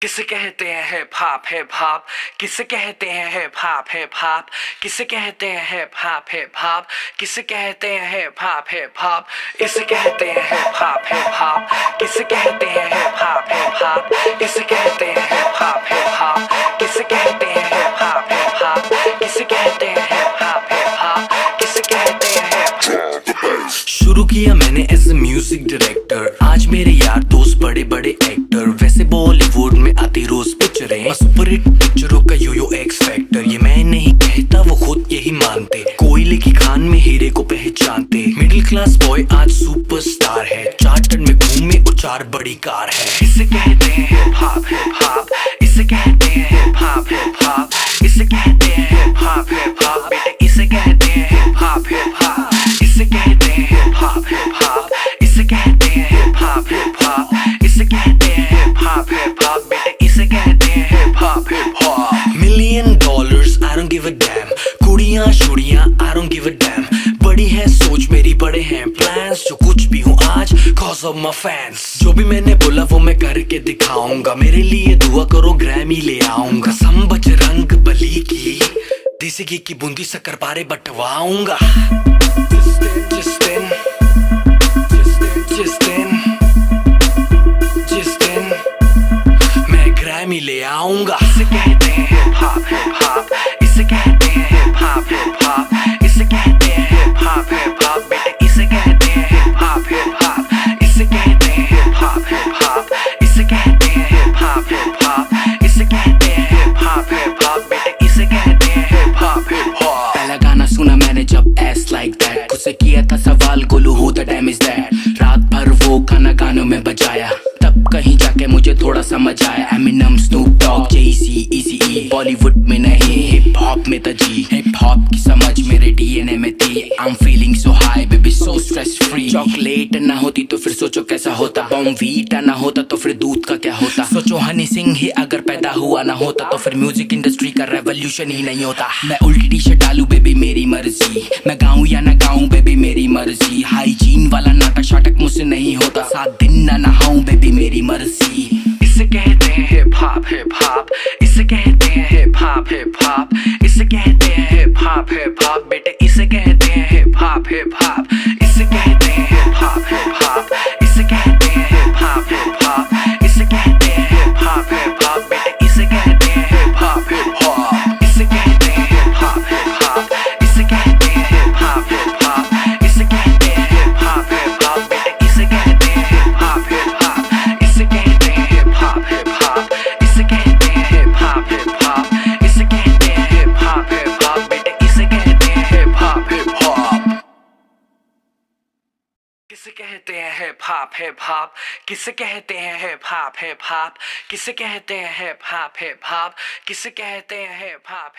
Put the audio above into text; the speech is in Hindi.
किसे कहते हैं हिप हॉप हिप हॉप, किसे कहते हैं हिप हॉप हिप हॉप, किसे कहते हैं हिप हॉप हिप हॉप, किसे कहते हैं हिप हॉप हिप हॉप, इसे कहते हैं हिप हॉप हिप हॉप, किसे कहते हैं हिप हॉप हिप हॉप, इसे कहते हैं हिप हॉप हिप हॉप, किसे कहते हैं हिप हॉप हिप हॉप, किसे कहते हैं हिप हॉप हिप हॉप, किसे कहते हैं हिप। शुरू किया मैंने एज ए म्यूजिक डायरेक्टर, आज मेरे यार दोस्त बड़े बड़े एक्टर, वैसे बॉलीवुड में आती रोज पिक्चरें, सुपर हिट पिक्चरों का यो एक्स फैक्टर, ये मैं नहीं कहता वो खुद यही मानते, कोयले की खान में हीरे को पहचानते, मिडिल क्लास बॉय आज सुपरस्टार है, चार्टर्ड में घूमे और 4 बड़ी कार है, इसे कहते हैं हिप हॉप, इसे कहते हैं हिप हॉप, इसे कहते हैं हिप हॉप, बेटे इसे कहते हैं हिप हॉप, इसे कहते हैं हिप हॉप, इसे कहते हैं हिप हॉप, इसे कहते हैं हिप हॉप, बेटे इसे कहते हैं hip hop. $1 million I don't give a damn, कुड़ियां शुड़ियां I don't give a damn, बड़ी है सोच मेरी बड़े हैं प्लान्स, जो कुछ भी हूँ आज cause of my fans, जो भी मैंने बोला वो मैं करके दिखाऊंगा, मेरे लिए दुआ करो ग्रैमी ले आऊंगा, सम बजरंग बली की देसी घी की बूंदी शक्कर पारे बंटवाऊंगा, जिस दिन मैं ग्रैमी ले आऊंगा, इसे कहते हैं हिप हॉप, इसे कहते हैं हिप हॉप, इसे कहते हैं हिप हॉप, बेटे इसे कहते हैं हिप हॉप, इसे कहते हैं हिप हॉप, इसे कहते हैं हिप हॉप, इसे कहते हैं हिप हॉप, बेटे इसे कहते हैं हिप हॉप। पहला गाना सुना मैंने जब एस लाइक दैट, खुद से किया था सवाल Golu who the dam is that, रात भर वो गाना गानों में बजाया, तब कहीं जाके मुझे थोड़ा समझ आया, एमिनम स्नूप डॉग जेसी इजी, बॉलीवुड में नहीं हिप हॉप में था जी, हिप हॉप की समझ मेरे डीएनए में थी, I am feeling so high baby so stress free, chocolate ना होती तो फिर सोचो कैसा होता, बॉर्नवीटा ना होता तो फिर दूध का क्या होता, सोचो हनी सिंह ही अगर पैदा हुआ ना होता तो फिर म्यूजिक इंडस्ट्री का रेवोल्यूशन ही नहीं होता, मैं उल्टी टी शर्ट डालू बेबी मेरी मर्जी, मैं गाऊं या ना गाऊं बेबी मेरी मर्जी, हाइजीन वाला नाटक शाटक मुझसे नहीं होता, 7 दिन ना नहाऊं बेबी मेरी मर्जी, इसे कहते हैं हिप हॉप, इसे कहते हैं हिप हॉप, इसे कहते हैं हिप हॉप, बेटे इसे कहते हैं हिप हॉप, इसे कहते हैं हिप हॉप, इसे कहते हैं हिप हॉप, इसे कहते हैं हिप हॉप, बेटे इसे कहते हैं हिप हॉप, इसे कहते हैं हिप हॉप, इसे कहते हैं हिप हॉप, इसे कहते हैं हिप हॉप, बेटे इसे कहते हैं हिप हॉप, इसे कहते हैं हिप हॉप, इसे कहते हैं हिप हॉप, इसे कहते हैं हिप हॉप, बेटे इसे कहते हैं हिप हॉप। किसे कहते हैं हिप हॉप, किसे कहते हैं हिप हॉप, किसे कहते हैं हिप हॉप, किसे कहते हैं हिप हॉप।